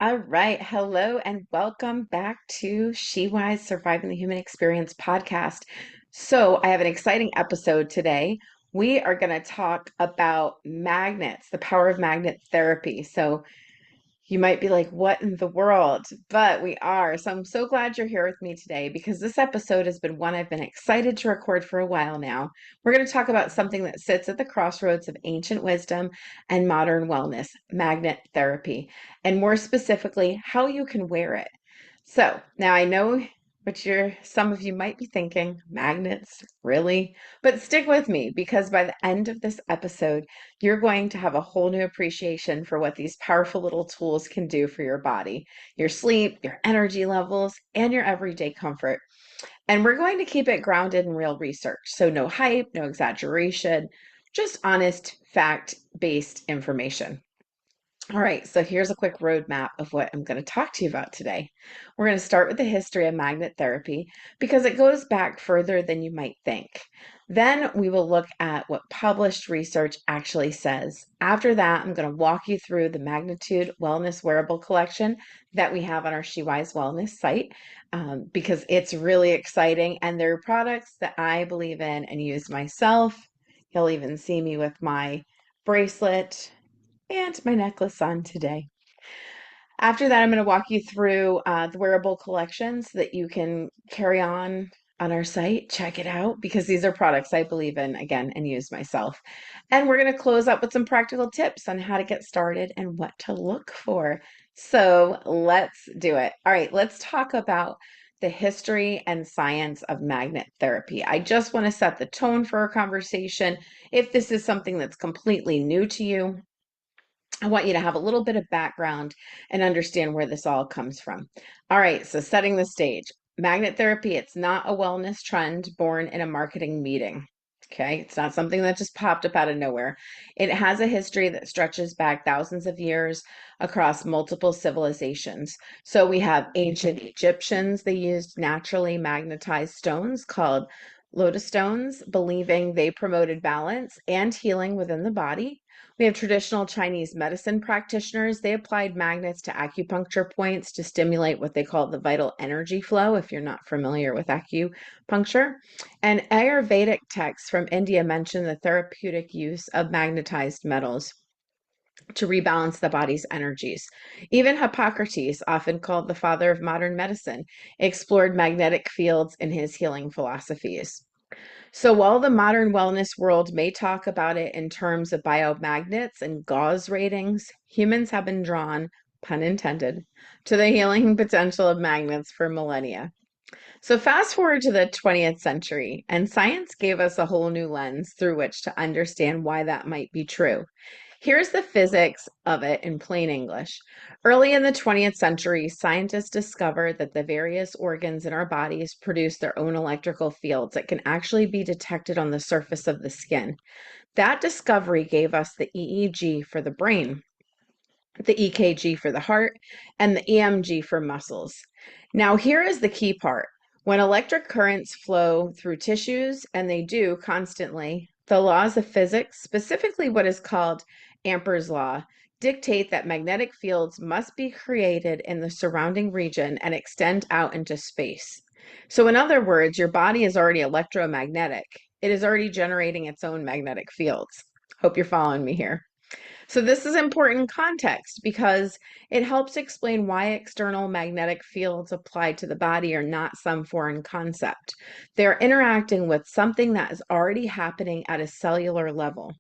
All right. Hello and welcome back to She Wise Surviving the Human Experience podcast. So, I have an exciting episode today. We are going to talk about magnets, the power of magnet therapy. So, you might be like, what in the world? But we are. So I'm so glad you're here with me today because this episode has been one I've been excited to record for a while now. We're going to talk about something that sits at the crossroads of ancient wisdom and modern wellness, magnet therapy, and more specifically, how you can wear it. So now I know what some of you might be thinking, magnets, really? But stick with me because by the end of this episode, you're going to have a whole new appreciation for what these powerful little tools can do for your body, your sleep, your energy levels, and your everyday comfort. And we're going to keep it grounded in real research. So no hype, no exaggeration, just honest, fact-based information. All right, so here's a quick roadmap of what I'm going to talk to you about today. We're going to start with the history of magnet therapy because it goes back further than you might think. Then we will look at what published research actually says. After that, I'm going to walk you through the Magnetude Wellness Wearable Collection that we have on our SheWise Wellness site because it's really exciting and they're products that I believe in and use myself. You'll even see me with my bracelet and my necklace on today. After that, I'm going to walk you through the wearable collections that you can carry on our site. Check it out because these are products I believe in again and use myself. And we're going to close up with some practical tips on how to get started and what to look for. So let's do it. All right, let's talk about the history and science of magnet therapy. I just want to set the tone for our conversation. If this is something that's completely new to you, I want you to have a little bit of background and understand where this all comes from. All right, so setting the stage. Magnet therapy, it's not a wellness trend born in a marketing meeting. Okay, it's not something that just popped up out of nowhere. It has a history that stretches back thousands of years across multiple civilizations. So we have ancient Egyptians, they used naturally magnetized stones called lotus stones, believing they promoted balance and healing within the body. We have traditional Chinese medicine practitioners. They applied magnets to acupuncture points to stimulate what they call the vital energy flow, if you're not familiar with acupuncture. And Ayurvedic texts from India mention the therapeutic use of magnetized metals to rebalance the body's energies. Even Hippocrates, often called the father of modern medicine, explored magnetic fields in his healing philosophies. So while the modern wellness world may talk about it in terms of biomagnets and gauze ratings, humans have been drawn, pun intended, to the healing potential of magnets for millennia. So fast forward to the 20th century, and science gave us a whole new lens through which to understand why that might be true. Here's the physics of it in plain English. Early in the 20th century, scientists discovered that the various organs in our bodies produce their own electrical fields that can actually be detected on the surface of the skin. That discovery gave us the EEG for the brain, the EKG for the heart, and the EMG for muscles. Now, here is the key part. When electric currents flow through tissues, and they do constantly, the laws of physics, specifically what is called Ampere's law, dictate that magnetic fields must be created in the surrounding region and extend out into space. So, in other words, your body is already electromagnetic. It is already generating its own magnetic fields. Hope you're following me here. So this is important context because it helps explain why external magnetic fields applied to the body are not some foreign concept. They're interacting with something that is already happening at a cellular level.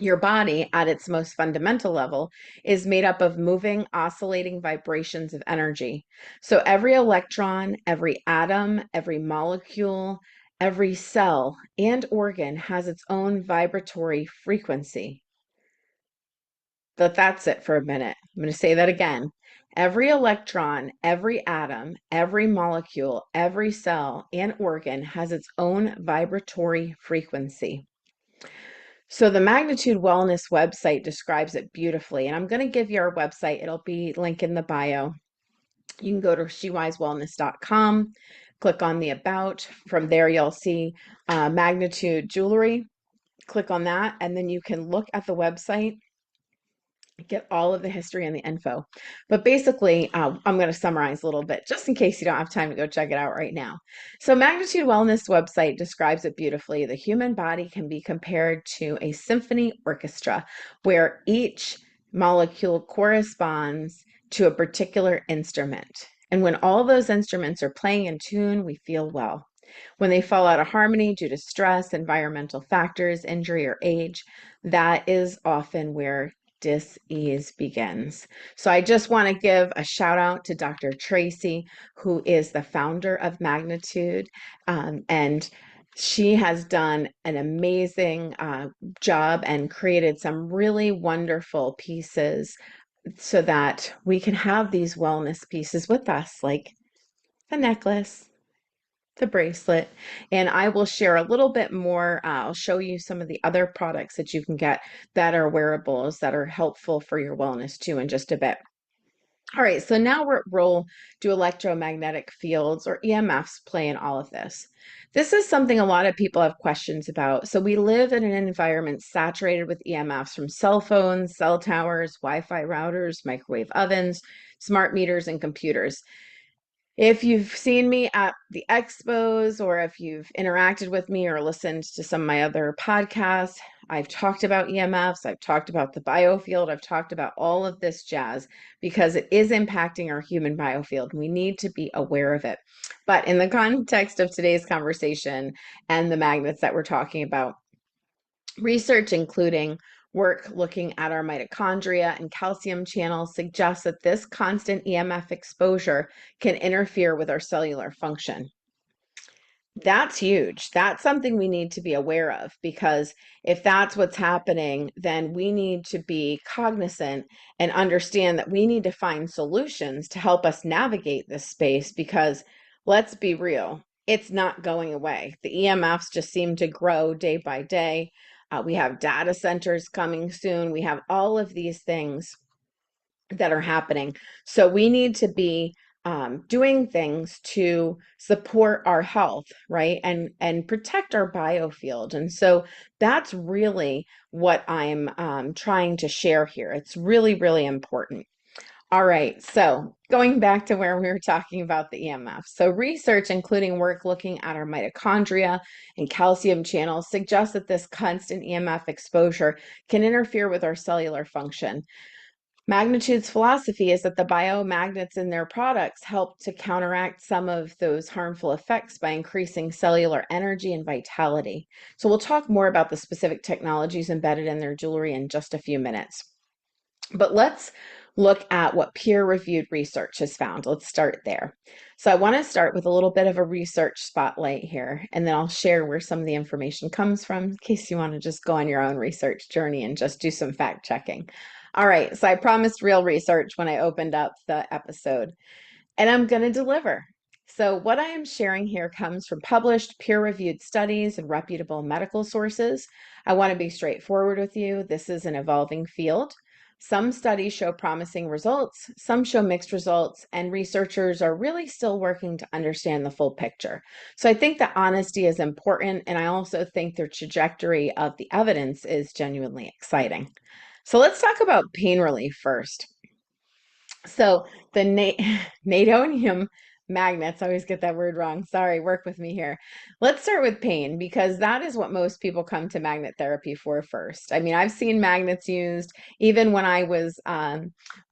Your body, at its most fundamental level, is made up of moving, oscillating vibrations of energy. So every electron, every atom, every molecule, every cell and organ has its own vibratory frequency. But that's it for a minute. I'm going to say that again. Every electron, every atom, every molecule, every cell and organ has its own vibratory frequency. So the Magnetude Wellness website describes it beautifully, and I'm going to give you our website. It'll be linked in the bio. You can go to shewisewellness.com, click on the About. From there, you'll see Magnitude Jewelry. Click on that, and then you can look at the website get all of the history and the info. But basically, I'm going to summarize a little bit just in case you don't have time to go check it out right now. So, Magnitude Wellness website describes it beautifully. The human body can be compared to a symphony orchestra where each molecule corresponds to a particular instrument. And when all those instruments are playing in tune, we feel well. When they fall out of harmony due to stress, environmental factors, injury, or age, that is often where dis-ease begins. So I just want to give a shout out to Dr. Tracy, who is the founder of Magnitude, and she has done an amazing job and created some really wonderful pieces so that we can have these wellness pieces with us, like the necklace, the bracelet, and I will share a little bit more. I'll show you some of the other products that you can get that are wearables that are helpful for your wellness too in just a bit. All right, so now we'll do electromagnetic fields or EMFs play in all of this. This is something a lot of people have questions about. So we live in an environment saturated with EMFs from cell phones, cell towers, Wi-Fi routers, microwave ovens, smart meters, and computers. If you've seen me at the expos or if you've interacted with me or listened to some of my other podcasts, I've talked about EMFs, I've talked about the biofield, I've talked about all of this jazz because it is impacting our human biofield. We need to be aware of it. But in the context of today's conversation and the magnets that we're talking about, research, including work looking at our mitochondria and calcium channels, suggests that this constant EMF exposure can interfere with our cellular function. That's huge. That's something we need to be aware of because if that's what's happening, then we need to be cognizant and understand that we need to find solutions to help us navigate this space because let's be real, it's not going away. The EMFs just seem to grow day by day. We have data centers coming soon. We have all of these things that are happening. So we need to be doing things to support our health, right? And protect our biofield. And so that's really what I'm trying to share here. It's really, really important. All right, so going back to where we were talking about the EMF. So research, including work looking at our mitochondria and calcium channels, suggests that this constant EMF exposure can interfere with our cellular function. Magnitude's philosophy is that the biomagnets in their products help to counteract some of those harmful effects by increasing cellular energy and vitality. So we'll talk more about the specific technologies embedded in their jewelry in just a few minutes. But let's look at what peer-reviewed research has found. Let's start there. So I want to start with a little bit of a research spotlight here, and then I'll share where some of the information comes from in case you want to just go on your own research journey and just do some fact checking. All right, so I promised real research when I opened up the episode, and I'm going to deliver. So what I am sharing here comes from published peer-reviewed studies and reputable medical sources. I want to be straightforward with you. This is an evolving field. Some studies show promising results, some show mixed results, and researchers are really still working to understand the full picture. So I think that honesty is important, and I also think the trajectory of the evidence is genuinely exciting. So let's talk about pain relief first. So the neodymium magnets, I always get that word wrong. Sorry, work with me here. Let's start with pain because that is what most people come to magnet therapy for first. I mean, I've seen magnets used even when I was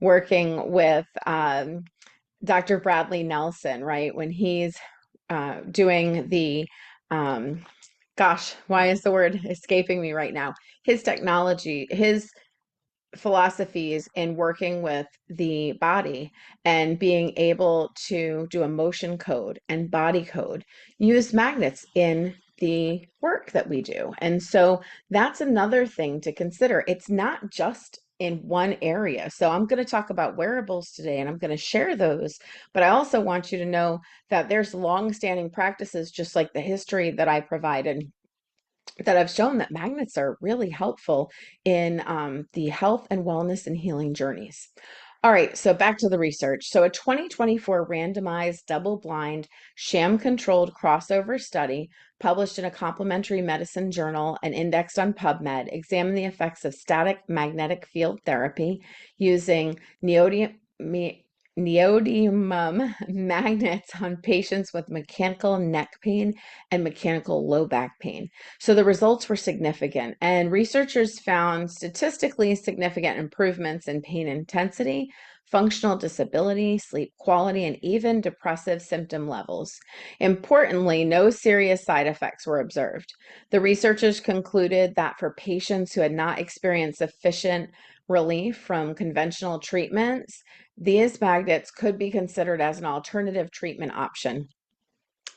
working with Dr. Bradley Nelson, right? When he's doing the, gosh, why is the word escaping me right now? His technology, his philosophies in working with the body and being able to do a motion code and body code, use magnets in the work that we do. And so that's another thing to consider. It's not just in one area. So I'm going to talk about wearables today and I'm going to share those, but I also want you to know that there's long-standing practices just like the history that I provided that have shown that magnets are really helpful in the health and wellness and healing journeys. All right, so back to the research. So, a 2024 randomized, double blind, sham controlled crossover study published in a complementary medicine journal and indexed on PubMed examined the effects of static magnetic field therapy using neodymium magnets on patients with mechanical neck pain and mechanical low back pain. So the results were significant, and researchers found statistically significant improvements in pain intensity, functional disability, sleep quality, and even depressive symptom levels. Importantly, no serious side effects were observed. The researchers concluded that for patients who had not experienced sufficient relief from conventional treatments, these magnets could be considered as an alternative treatment option.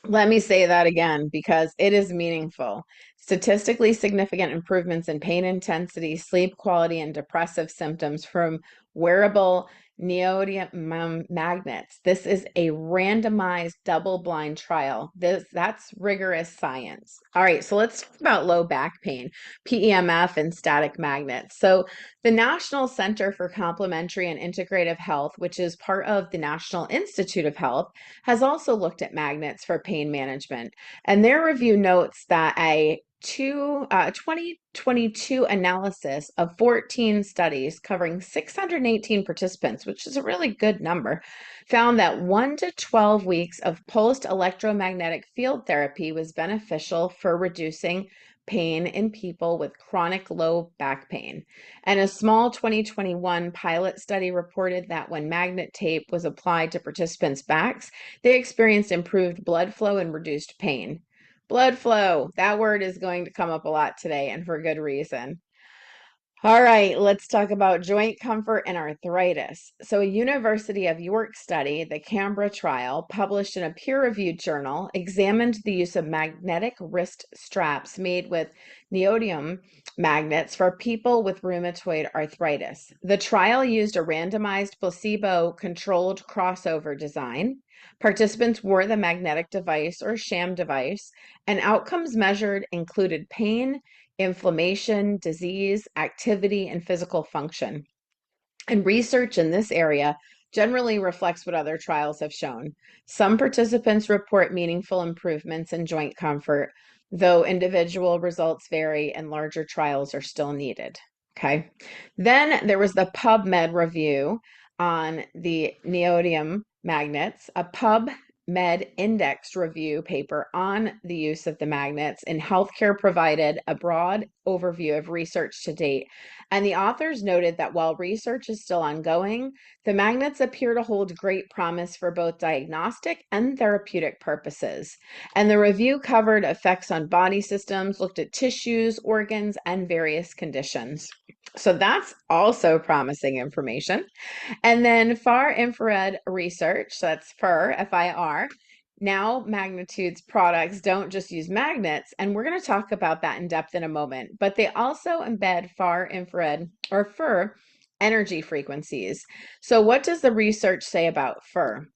Let me say that again because it is meaningful. Statistically significant improvements in pain intensity, sleep quality, and depressive symptoms from wearable neodymium magnets. This is a randomized double-blind trial. That's rigorous science. All right, so let's talk about low back pain, PEMF, and static magnets. So the National Center for Complementary and Integrative Health, which is part of the National Institute of Health, has also looked at magnets for pain management. And their review notes that a 2022 analysis of 14 studies covering 618 participants, which is a really good number, found that 1 to 12 weeks of pulsed electromagnetic field therapy was beneficial for reducing pain in people with chronic low back pain. And a small 2021 pilot study reported that when magnet tape was applied to participants' backs, they experienced improved blood flow and reduced pain. Blood flow, that word is going to come up a lot today, and for good reason. All right, let's talk about joint comfort and arthritis. So, a University of York study, the Canberra trial, published in a peer-reviewed journal, examined the use of magnetic wrist straps made with neodymium magnets for people with rheumatoid arthritis. The trial used a randomized placebo-controlled crossover design. Participants wore the magnetic device or sham device, and outcomes measured included pain, inflammation, disease, activity, and physical function. And research in this area generally reflects what other trials have shown. Some participants report meaningful improvements in joint comfort, though individual results vary and larger trials are still needed. Okay. Then there was the PubMed review on the neodymium magnets, a PubMed index review paper on the use of the magnets in healthcare provided a broad overview of research to date. And the authors noted that while research is still ongoing, the magnets appear to hold great promise for both diagnostic and therapeutic purposes. And the review covered effects on body systems, looked at tissues, organs, and various conditions. So that's also promising information. And then far infrared research, so that's FIR, F-I-R. Now Magnitude's products don't just use magnets, and we're going to talk about that in depth in a moment, but they also embed far infrared or FIR energy frequencies. So what does the research say about FIR?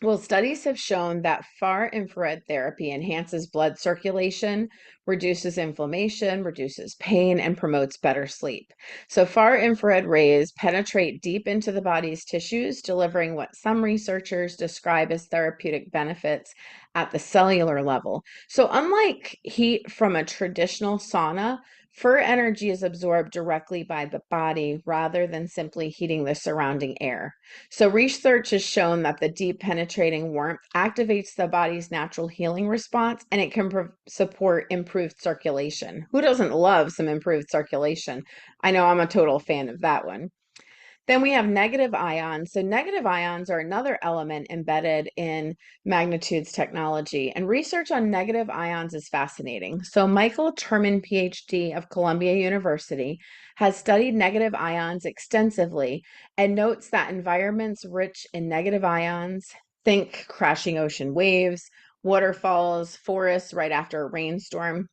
Well, studies have shown that far infrared therapy enhances blood circulation, reduces inflammation, reduces pain, and promotes better sleep. So, far infrared rays penetrate deep into the body's tissues, delivering what some researchers describe as therapeutic benefits at the cellular level. So, unlike heat from a traditional sauna, fur energy is absorbed directly by the body rather than simply heating the surrounding air. So, research has shown that the deep penetrating warmth activates the body's natural healing response and it can support improved circulation. Who doesn't love some improved circulation? I know I'm a total fan of that one. Then we have negative ions. So negative ions are another element embedded in Magnitude's technology. And research on negative ions is fascinating. So Michael Terman, PhD of Columbia University, has studied negative ions extensively and notes that environments rich in negative ions, think crashing ocean waves, waterfalls, forests right after a rainstorm,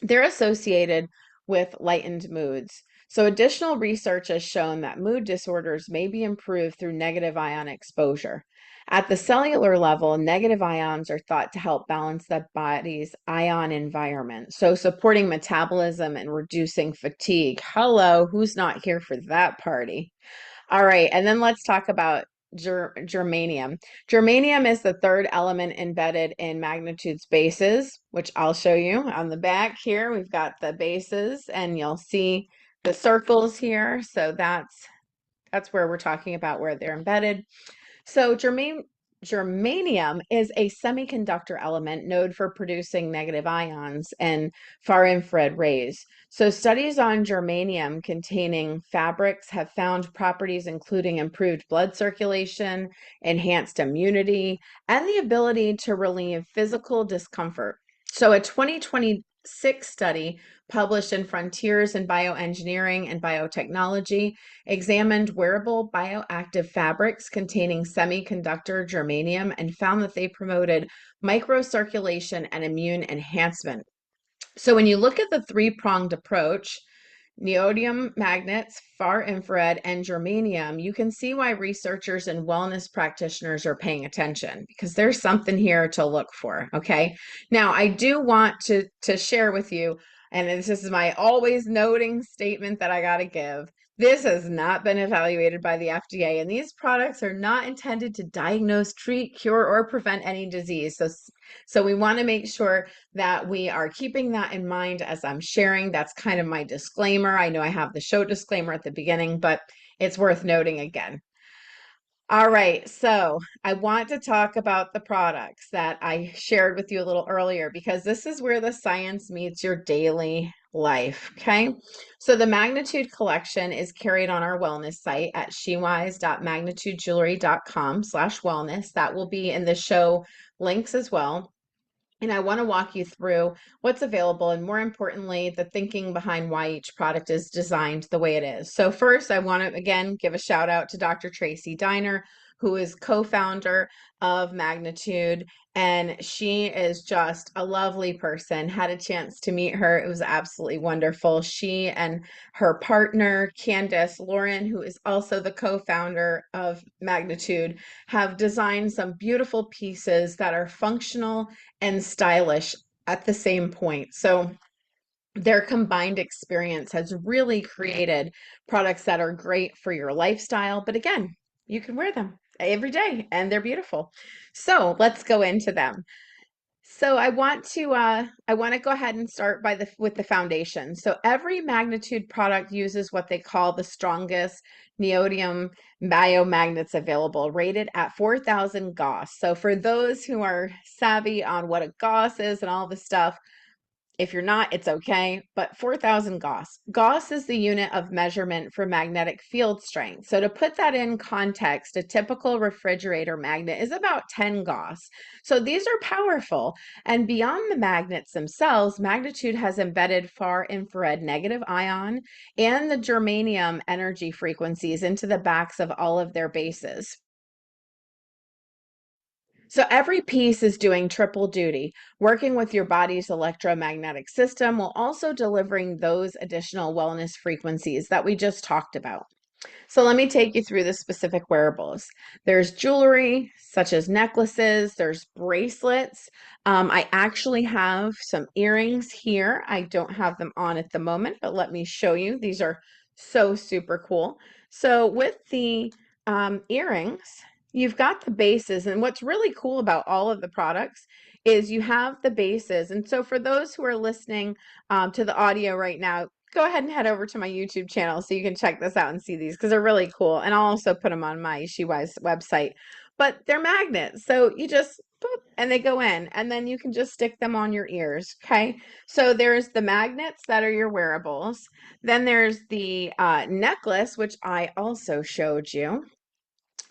they're associated with lightened moods. So, additional research has shown that mood disorders may be improved through negative ion exposure. At the cellular level, negative ions are thought to help balance the body's ion environment, so supporting metabolism and reducing fatigue. Hello, who's not here for that party? All right, and then let's talk about germanium. Germanium is the third element embedded in Magnitude's bases, which I'll show you on the back here. We've got the bases, and you'll see the circles here. So that's where we're talking about where they're embedded. So germanium is a semiconductor element known for producing negative ions and far infrared rays. So studies on germanium containing fabrics have found properties including improved blood circulation, enhanced immunity, and the ability to relieve physical discomfort. So a 2026 study published in Frontiers in Bioengineering and Biotechnology examined wearable bioactive fabrics containing semiconductor germanium and found that they promoted microcirculation and immune enhancement. So when you look at the three-pronged approach, neodymium magnets, far infrared, and germanium, you can see why researchers and wellness practitioners are paying attention because there's something here to look for, okay? Now, I do want to share with you, and this is my always noting statement that I got to give. This has not been evaluated by the FDA, and these products are not intended to diagnose, treat, cure, or prevent any disease. So we want to make sure that we are keeping that in mind as I'm sharing. That's kind of my disclaimer. I know I have the show disclaimer at the beginning, but it's worth noting again. All right, so I want to talk about the products that I shared with you a little earlier because this is where the science meets your daily life, okay? So the Magnitude Collection is carried on our wellness site at shewise.magnitudejewelry.com/wellness. That will be in the show links as well. And I want to walk you through what's available and, more importantly, the thinking behind why each product is designed the way it is. So first, I want to, again, give a shout out to Dr. Tracy Diner, who is co-founder of Magnitude, and she is just a lovely person. Had a chance to meet her. It was absolutely wonderful. She and her partner, Candace Lauren, who is also the co-founder of Magnitude, have designed some beautiful pieces that are functional and stylish at the same point. So their combined experience has really created products that are great for your lifestyle. But again, you can wear them every day and they're beautiful. So let's go into them. So I want to go ahead and start with the foundation. So every Magnitude product uses what they call the strongest neodymium biomagnets available, rated at 4,000 Gauss. So for those who are savvy on what a Gauss is and all the stuff, if you're not, it's okay, but 4,000 Gauss. Gauss is the unit of measurement for magnetic field strength. So to put that in context, a typical refrigerator magnet is about 10 Gauss. So these are powerful. And beyond the magnets themselves, Magnitude has embedded far infrared negative ion and the germanium energy frequencies into the backs of all of their bases. So every piece is doing triple duty, working with your body's electromagnetic system while also delivering those additional wellness frequencies that we just talked about. So let me take you through the specific wearables. There's jewelry, such as necklaces, there's bracelets. I actually have some earrings here. I don't have them on at the moment, but let me show you. These are so super cool. So with the earrings, you've got the bases, and what's really cool about all of the products is you have the bases. And so for those who are listening to the audio right now, go ahead and head over to my YouTube channel so you can check this out and see these because they're really cool. And I'll also put them on my SheWise website. But they're magnets, so you just boop, and they go in, and then you can just stick them on your ears, okay? So there's the magnets that are your wearables. Then there's the necklace, which I also showed you,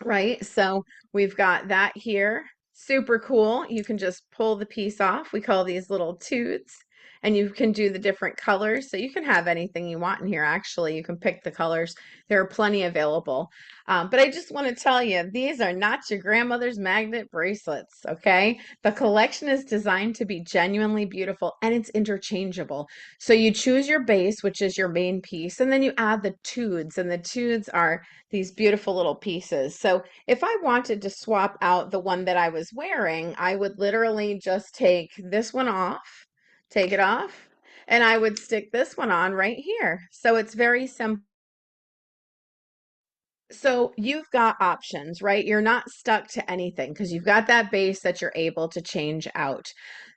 right? So we've got that here. Super cool. You can just pull the piece off. We call these little toots. and you can do the different colors. So you can have anything you want in here. Actually, you can pick the colors. There are plenty available. But I just want to tell you, these are not your grandmother's magnet bracelets, okay? The collection is designed to be genuinely beautiful and it's interchangeable. So you choose your base, which is your main piece, and then you add the tudes, and the tudes are these beautiful little pieces. So if I wanted to swap out the one that I was wearing, I would literally just take this one off, take it off, and I would stick this one on right here. So it's very simple. So you've got options, right? You're not stuck to anything because you've got that base that you're able to change out.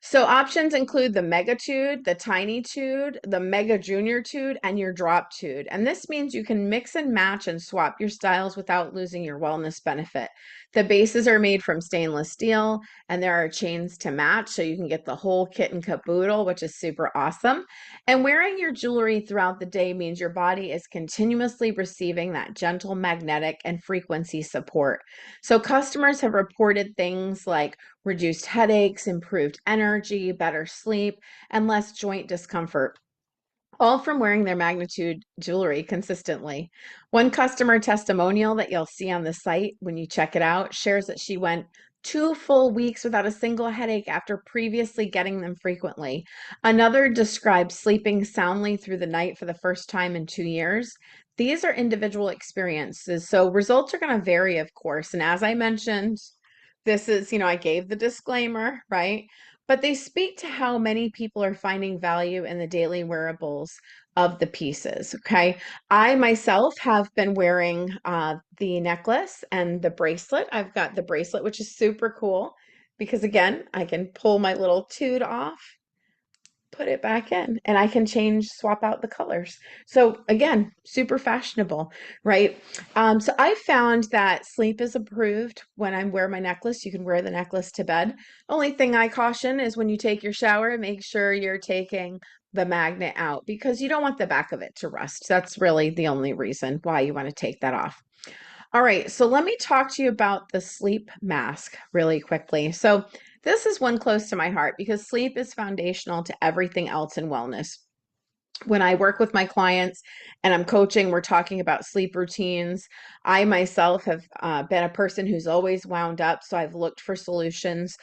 So options include the Megatude, the Tiny Tude, the Mega Junior Tude, and your Drop Tude. And this means you can mix and match and swap your styles without losing your wellness benefit. The bases are made from stainless steel and there are chains to match, so you can get the whole kit and caboodle, which is super awesome. And wearing your jewelry throughout the day means your body is continuously receiving that gentle magnetic and frequency support. So customers have reported things like reduced headaches, improved energy, better sleep, and less joint discomfort, all from wearing their Magnetude jewelry consistently. One customer testimonial that you'll see on the site when you check it out shares that she went 2 full weeks without a single headache after previously getting them frequently. Another describes sleeping soundly through the night for the first time in 2 years. These are individual experiences, so results are going to vary, of course. And as I mentioned, this is, I gave the disclaimer, right? But they speak to how many people are finding value in the daily wearables of the pieces. Okay. I myself have been wearing the necklace and the bracelet. I've got the bracelet, which is super cool because, again, I can pull my little tude off, put it back in, and I can swap out the colors. So again, super fashionable, right? So I found that sleep is improved when I wear my necklace. You can wear the necklace to bed. Only thing I caution is when you take your shower, make sure you're taking the magnet out because you don't want the back of it to rust. That's really the only reason why you want to take that off. All right, so let me talk to you about the sleep mask really quickly. So this is one close to my heart because sleep is foundational to everything else in wellness. When I work with my clients and I'm coaching, we're talking about sleep routines. I myself have been a person who's always wound up, so I've looked for solutions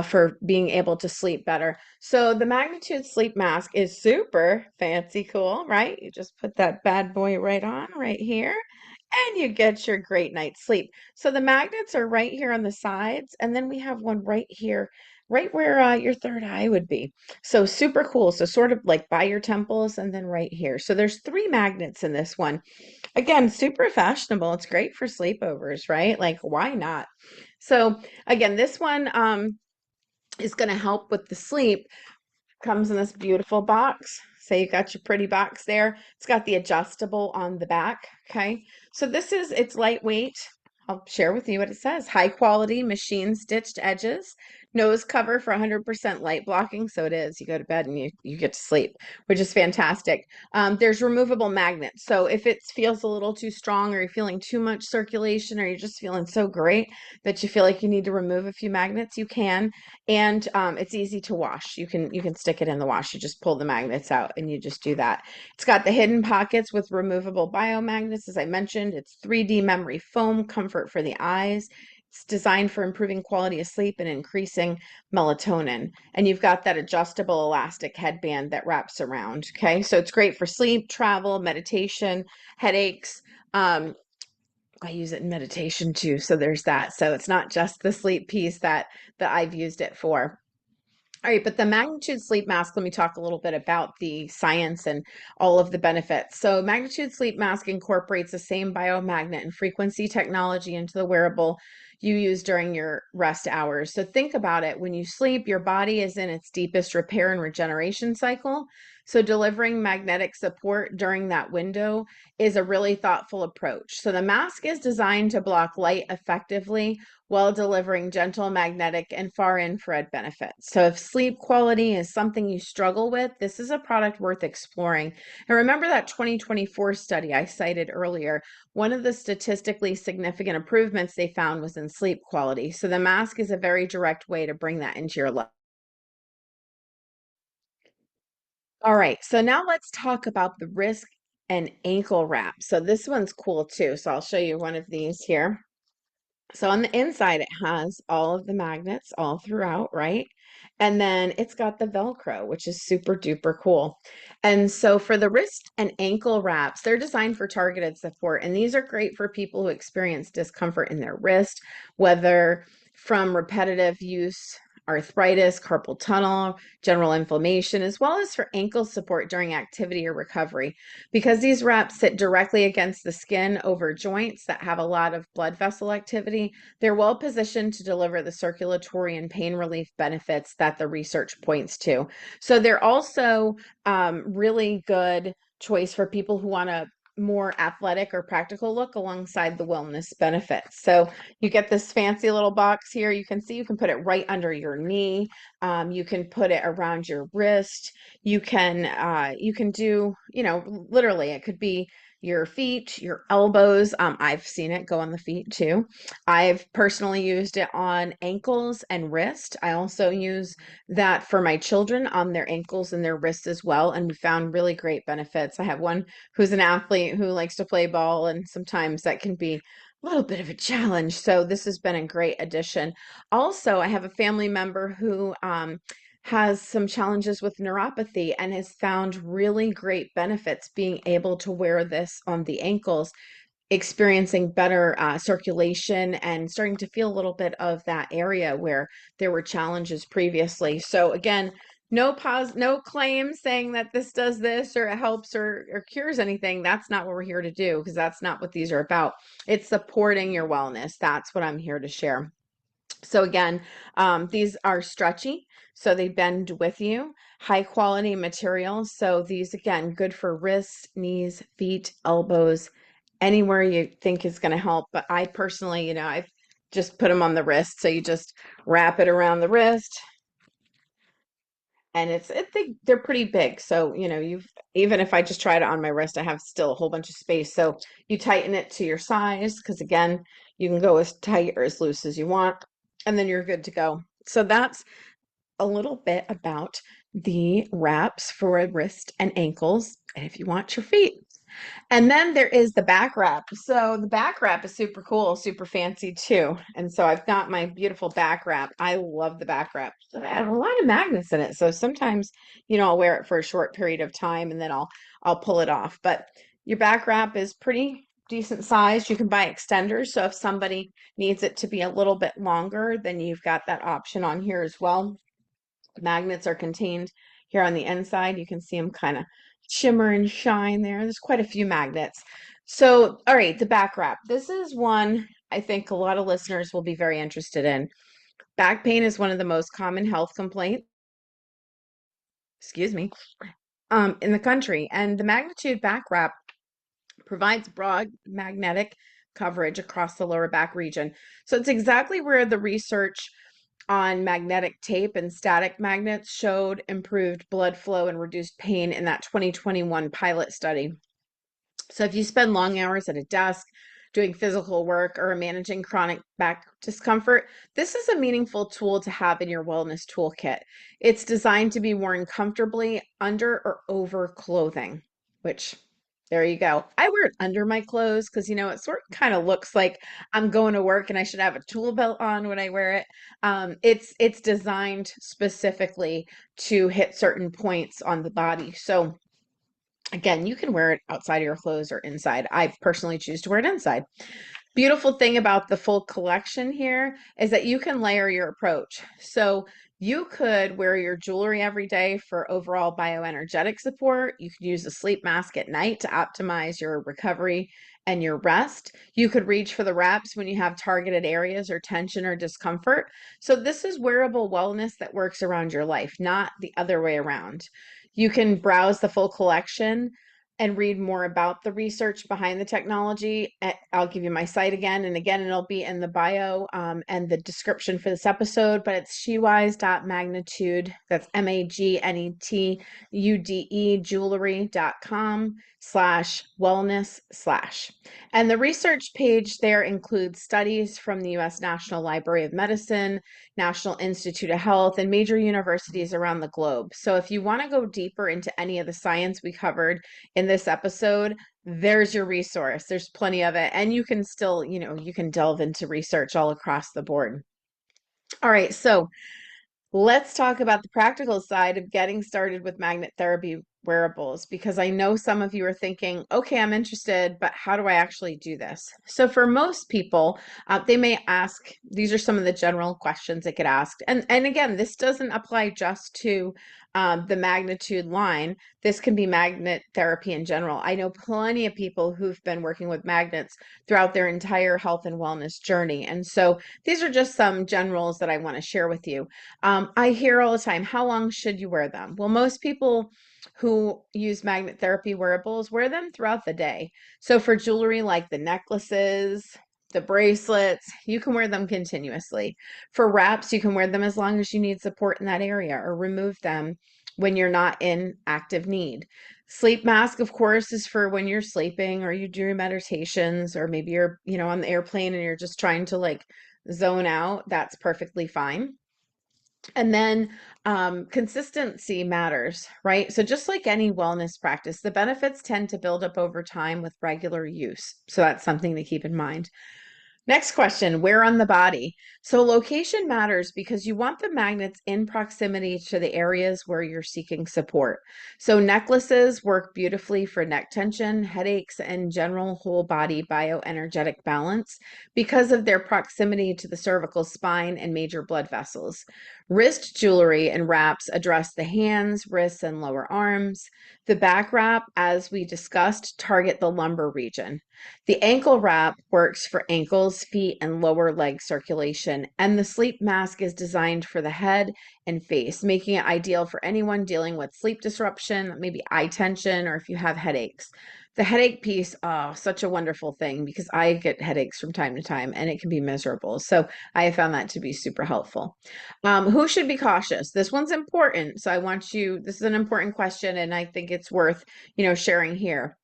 for being able to sleep better. So the Magnetude Sleep Mask is super fancy cool, right? You just put that bad boy right on right here and you get your great night's sleep. So the magnets are right here on the sides, and then we have one right here, right where your third eye would be. So super cool. So sort of like by your temples and then right here. So there's 3 magnets in this one. Again, super fashionable. It's great for sleepovers, right? Like why not? So again, this one is going to help with the sleep. Comes in this beautiful box. So you got your pretty box there. It's got the adjustable on the back. Okay. So it's lightweight. I'll share with you what it says. High quality machine stitched edges, nose cover for 100% light blocking. So it is. You go to bed and you get to sleep, which is fantastic. There's removable magnets. So if it feels a little too strong or you're feeling too much circulation or you're just feeling so great that you feel like you need to remove a few magnets, you can. And it's easy to wash. You can stick it in the wash. You just pull the magnets out and you just do that. It's got the hidden pockets with removable biomagnets. As I mentioned, it's 3D memory foam, comfort for the eyes. It's designed for improving quality of sleep and increasing melatonin. And you've got that adjustable elastic headband that wraps around. Okay, so it's great for sleep, travel, meditation, headaches. I use it in meditation too, so there's that. So it's not just the sleep piece that I've used it for. All right, but the Magnitude Sleep Mask, let me talk a little bit about the science and all of the benefits. So Magnitude Sleep Mask incorporates the same biomagnet and frequency technology into the wearable you use during your rest hours. So think about it. When you sleep, your body is in its deepest repair and regeneration cycle. So delivering magnetic support during that window is a really thoughtful approach. So the mask is designed to block light effectively while delivering gentle magnetic and far infrared benefits. So if sleep quality is something you struggle with, this is a product worth exploring. And remember that 2024 study I cited earlier, one of the statistically significant improvements they found was in sleep quality. So the mask is a very direct way to bring that into your life. All right, so now let's talk about the wrist and ankle wrap. So this one's cool too. So I'll show you one of these here. So on the inside, it has all of the magnets all throughout, right? And then it's got the Velcro, which is super duper cool. And so for the wrist and ankle wraps, they're designed for targeted support. And these are great for people who experience discomfort in their wrist, whether from repetitive use, arthritis, carpal tunnel, general inflammation, as well as for ankle support during activity or recovery. Because these wraps sit directly against the skin over joints that have a lot of blood vessel activity, they're well positioned to deliver the circulatory and pain relief benefits that the research points to. So they're also really good choice for people who want a more athletic or practical look alongside the wellness benefits. So you get this fancy little box here. You can see you can put it right under your knee. You can put it around your wrist. You can do, literally it could be your feet, your elbows. I've seen it go on the feet too. I've personally used it on ankles and wrist. I also use that for my children on their ankles and their wrists as well. And we found really great benefits. I have one who's an athlete who likes to play ball, and sometimes that can be a little bit of a challenge. So this has been a great addition. Also, I have a family member who has some challenges with neuropathy and has found really great benefits being able to wear this on the ankles, experiencing better circulation and starting to feel a little bit of that area where there were challenges previously. So again, no claims saying that this does this or it helps or cures anything. That's not what we're here to do, because that's not what these are about. It's supporting your wellness. That's what I'm here to share. So again, these are stretchy, so they bend with you. High quality materials. So these, again, good for wrists, knees, feet, elbows, anywhere you think is going to help. But I personally, I've just put them on the wrist. So you just wrap it around the wrist, and they're pretty big. So, even if I just tried it on my wrist, I have still a whole bunch of space. So you tighten it to your size, because again, you can go as tight or as loose as you want, and then you're good to go. So that's a little bit about the wraps for wrist and ankles, and if you want your feet. And then there is the back wrap. So the back wrap is super cool, super fancy too. And so I've got my beautiful back wrap. I love the back wrap. I have a lot of magnets in it. So sometimes, I'll wear it for a short period of time and then I'll pull it off. But your back wrap is pretty decent size. You can buy extenders. So if somebody needs it to be a little bit longer, then you've got that option on here as well. Magnets are contained here on the inside. You can see them kind of shimmer and shine there. There's quite a few magnets. So, all right, the back wrap. This is one I think a lot of listeners will be very interested in. Back pain is one of the most common health complaints, excuse me, in the country. And the Magnitude back wrap provides broad magnetic coverage across the lower back region. So it's exactly where the research on magnetic tape and static magnets showed improved blood flow and reduced pain in that 2021 pilot study. So if you spend long hours at a desk doing physical work or managing chronic back discomfort, this is a meaningful tool to have in your wellness toolkit. It's designed to be worn comfortably under or over clothing, which there you go. I wear it under my clothes because, it sort of kind of looks like I'm going to work and I should have a tool belt on when I wear it. It's designed specifically to hit certain points on the body. So again, you can wear it outside of your clothes or inside. I personally choose to wear it inside. Beautiful thing about the full collection here is that you can layer your approach. So you could wear your jewelry every day for overall bioenergetic support. You could use a sleep mask at night to optimize your recovery and your rest. You could reach for the wraps when you have targeted areas or tension or discomfort. So this is wearable wellness that works around your life, not the other way around. You can browse the full collection and read more about the research behind the technology, I'll give you my site again and again, and it'll be in the bio and the description for this episode, but it's shewise.magnitude, that's MAGNETUDE jewelry.com/wellness/. And the research page there includes studies from the U.S. National Library of Medicine, National Institute of Health, and major universities around the globe. So if you want to go deeper into any of the science we covered in this episode, there's your resource. There's plenty of it. And you can still, you can delve into research all across the board. All right, so let's talk about the practical side of getting started with magnet therapy wearables, because I know some of you are thinking, okay, I'm interested, but how do I actually do this? So for most people, they may ask, these are some of the general questions that get asked. And again, this doesn't apply just to the Magnetude line. This can be magnet therapy in general. I know plenty of people who've been working with magnets throughout their entire health and wellness journey. And so these are just some generals that I want to share with you. I hear all the time, how long should you wear them? Well, most people who use magnet therapy wearables wear them throughout the day. So for jewelry like the necklaces, the bracelets, you can wear them continuously. For wraps, you can wear them as long as you need support in that area, or remove them when you're not in active need. Sleep mask, of course, is for when you're sleeping or you do your meditations, or maybe you're, on the airplane and you're just trying to like zone out. That's perfectly fine. And then consistency matters, right? So just like any wellness practice, the benefits tend to build up over time with regular use. So that's something to keep in mind. Next question, where on the body? So location matters because you want the magnets in proximity to the areas where you're seeking support. So necklaces work beautifully for neck tension, headaches, and general whole body bioenergetic balance because of their proximity to the cervical spine and major blood vessels. Wrist jewelry and wraps address the hands, wrists, and lower arms. The back wrap, as we discussed, target the lumbar region. The ankle wrap works for ankles, feet, and lower leg circulation, and the sleep mask is designed for the head and face, making it ideal for anyone dealing with sleep disruption, maybe eye tension, or if you have headaches. The headache piece, oh, such a wonderful thing, because I get headaches from time to time and it can be miserable. So I have found that to be super helpful. Who should be cautious? This one's important. So this is an important question, and I think it's worth, sharing here.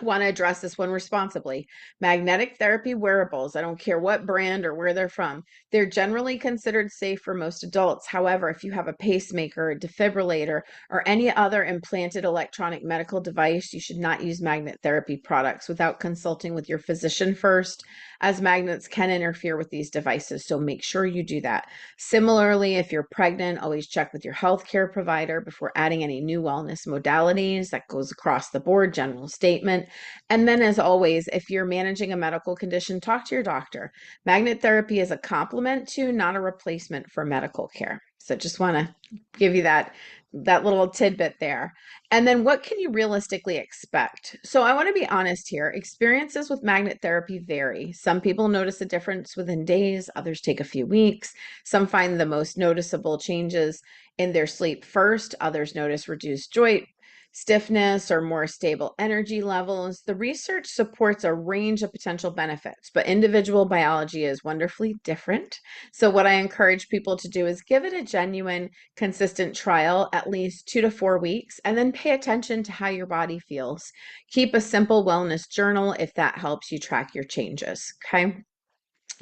Want to address this one responsibly. Magnetic therapy wearables, I don't care what brand or where they're from, they're generally considered safe for most adults. However, if you have a pacemaker, a defibrillator, or any other implanted electronic medical device, you should not use magnet therapy products without consulting with your physician first, as magnets can interfere with these devices. So make sure you do that. Similarly, if you're pregnant, always check with your healthcare provider before adding any new wellness modalities. That goes across the board, general statement. And then, as always, if you're managing a medical condition, talk to your doctor. Magnet therapy is a complement to, not a replacement for medical care. So just want to give you that little tidbit there. And then what can you realistically expect? So I want to be honest here. Experiences with magnet therapy vary. Some people notice a difference within days, others take a few weeks. Some find the most noticeable changes in their sleep first, others notice reduced joint stiffness or more stable energy levels. The research supports a range of potential benefits, but individual biology is wonderfully different. So what I encourage people to do is give it a genuine, consistent trial, at least 2 to 4 weeks, and then pay attention to how your body feels. Keep a simple wellness journal if that helps you track your changes, okay?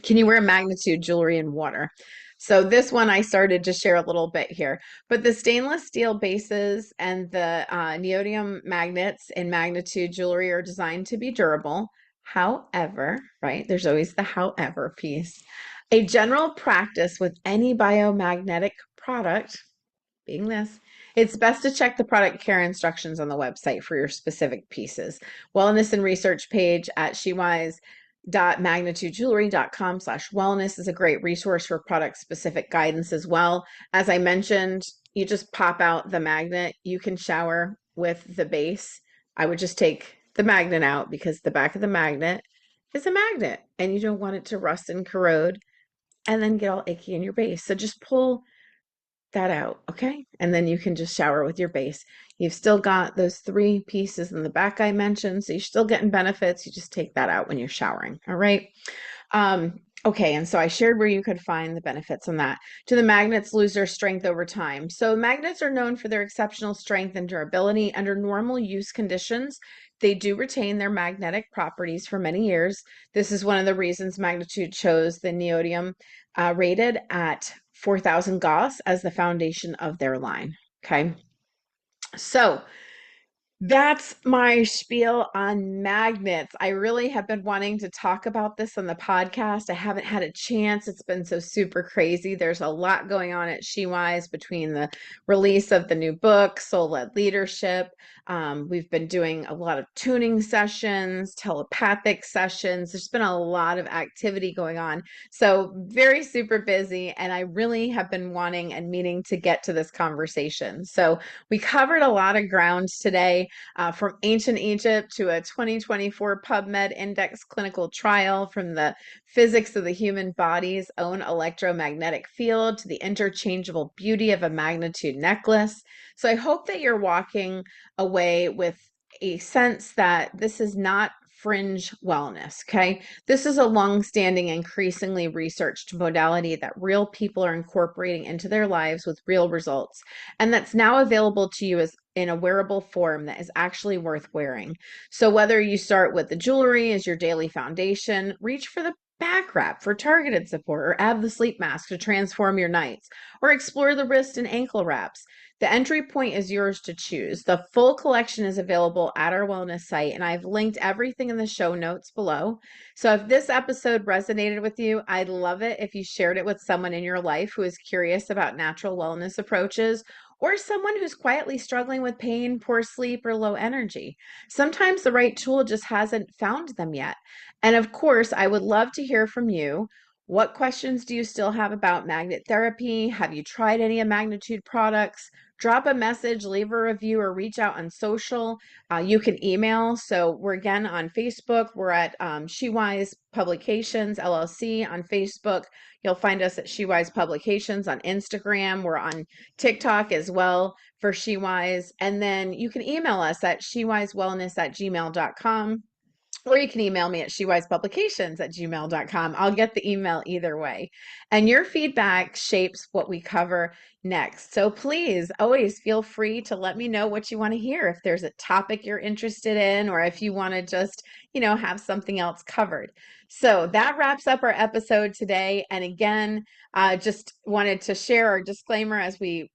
Can you wear Magnetude jewelry in water? So this one I started to share a little bit here, but the stainless steel bases and the neodymium magnets in Magnetude jewelry are designed to be durable. However, right, there's always the however piece. A general practice with any biomagnetic product, being this, it's best to check the product care instructions on the website for your specific pieces. Wellness and research page at shewise.magnetudejewelry.com/wellness is a great resource for product specific guidance as well. As I mentioned, you just pop out the magnet. You can shower with the base. I would just take the magnet out because the back of the magnet is a magnet and you don't want it to rust and corrode and then get all icky in your base. So just pull that out, okay? And then you can just shower with your base. You've still got those 3 pieces in the back I mentioned, so you're still getting benefits. You just take that out when you're showering, all right? Okay, and so I shared where you could find the benefits on that. Do the magnets lose their strength over time? So magnets are known for their exceptional strength and durability. Under normal use conditions, they do retain their magnetic properties for many years. This is one of the reasons Magnitude chose the neodymium rated at 4,000 Gauss as the foundation of their line. Okay, so that's my spiel on magnets. I really have been wanting to talk about this on the podcast. I haven't had a chance. It's been so super crazy. There's a lot going on at SheWise between the release of the new book, Soul-Led Leadership. We've been doing a lot of tuning sessions, telepathic sessions. There's been a lot of activity going on. So very super busy. And I really have been wanting and meaning to get to this conversation. So we covered a lot of ground today. From ancient Egypt to a 2024 PubMed index clinical trial, from the physics of the human body's own electromagnetic field to the interchangeable beauty of a magnitude necklace. So I hope that you're walking away with a sense that this is not fringe wellness, okay? This is a long-standing, increasingly researched modality that real people are incorporating into their lives with real results, and that's now available to you as in a wearable form that is actually worth wearing. So whether you start with the jewelry as your daily foundation, reach for the back wrap for targeted support, or add the sleep mask to transform your nights, or explore the wrist and ankle wraps, the entry point is yours to choose. The full collection is available at our wellness site, and I've linked everything in the show notes below. So if this episode resonated with you, I'd love it if you shared it with someone in your life who is curious about natural wellness approaches, or someone who's quietly struggling with pain, poor sleep, or low energy. Sometimes the right tool just hasn't found them yet. And of course, I would love to hear from you. What questions do you still have about magnet therapy? Have you tried any of Magnitude products? Drop a message, leave a review, or reach out on social. You can email. So we're again on Facebook. We're at SheWise Publications LLC on Facebook. You'll find us at SheWise Publications on Instagram. We're on TikTok as well for SheWise. And then you can email us at shewisewellness@gmail.com. Or you can email me at shewisepublications@gmail.com. I'll get the email either way. And your feedback shapes what we cover next. So please always feel free to let me know what you want to hear. If there's a topic you're interested in, or if you want to just, have something else covered. So that wraps up our episode today. And again, just wanted to share our disclaimer as we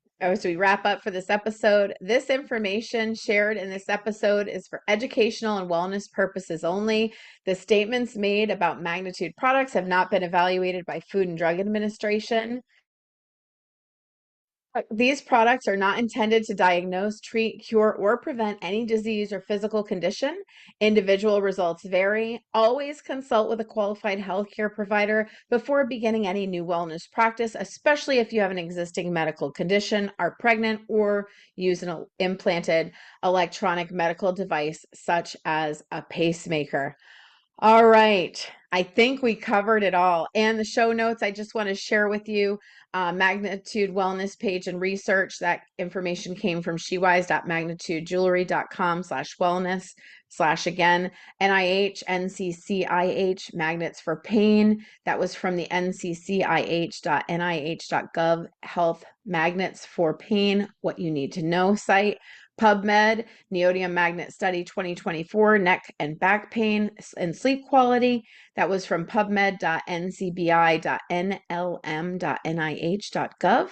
wrap up for this episode. This information shared in this episode is for educational and wellness purposes only. The statements made about Magnitude products have not been evaluated by Food and Drug Administration. These products are not intended to diagnose, treat, cure, or prevent any disease or physical condition. Individual results vary. Always consult with a qualified healthcare provider before beginning any new wellness practice, especially if you have an existing medical condition, are pregnant, or use an implanted electronic medical device such as a pacemaker. All right. I think we covered it all. And the show notes, I just want to share with you Magnitude Wellness page and research. That information came from shewise.magnitudejewelry.com/wellness/ NIH, NCCIH, magnets for pain. That was from the nccih.nih.gov health magnets for pain, what you need to know site. PubMed, Neodymium Magnet Study 2024, neck and back pain and sleep quality. That was from pubmed.ncbi.nlm.nih.gov.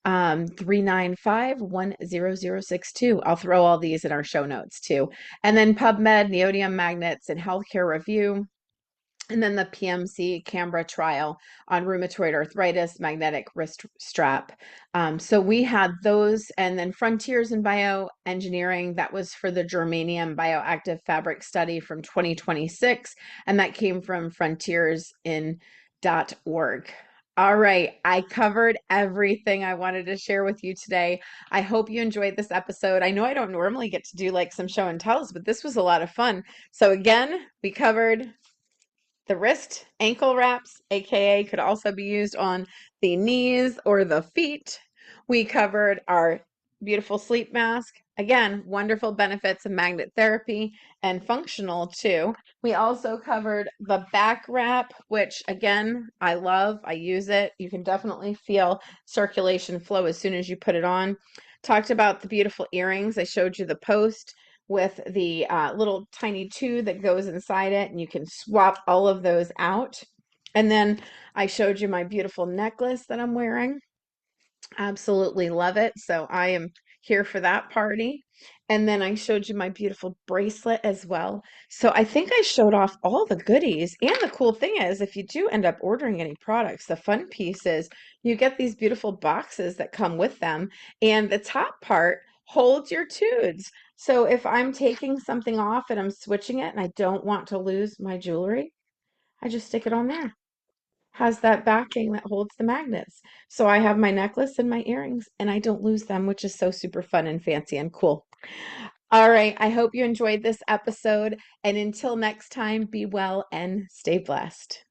395-10062. I'll throw all these in our show notes too. And then PubMed, Neodymium Magnets and Healthcare Review. And then the PMC Canberra trial on rheumatoid arthritis, magnetic wrist strap. So we had those, and then Frontiers in Bioengineering, that was for the germanium bioactive fabric study from 2026, and that came from frontiersin.org. All right, I covered everything I wanted to share with you today. I hope you enjoyed this episode. I know I don't normally get to do like some show and tells, but this was a lot of fun. So again, we covered the wrist ankle wraps, aka could also be used on the knees or the feet. We covered our beautiful sleep mask. Again, wonderful benefits of magnet therapy and functional too. We also covered the back wrap, which again, I love. I use it. You can definitely feel circulation flow as soon as you put it on. Talked about the beautiful earrings. I showed you the post with the little tiny tube that goes inside it, and you can swap all of those out. And then I showed you my beautiful necklace that I'm wearing. Absolutely love it. So I am here for that party. And then I showed you my beautiful bracelet as well. So I think I showed off all the goodies. And the cool thing is, if you do end up ordering any products, the fun piece is you get these beautiful boxes that come with them. And the top part holds your tubes. So if I'm taking something off and I'm switching it and I don't want to lose my jewelry, I just stick it on there. Has that backing that holds the magnets. So I have my necklace and my earrings and I don't lose them, which is so super fun and fancy and cool. All right, I hope you enjoyed this episode. And until next time, be well and stay blessed.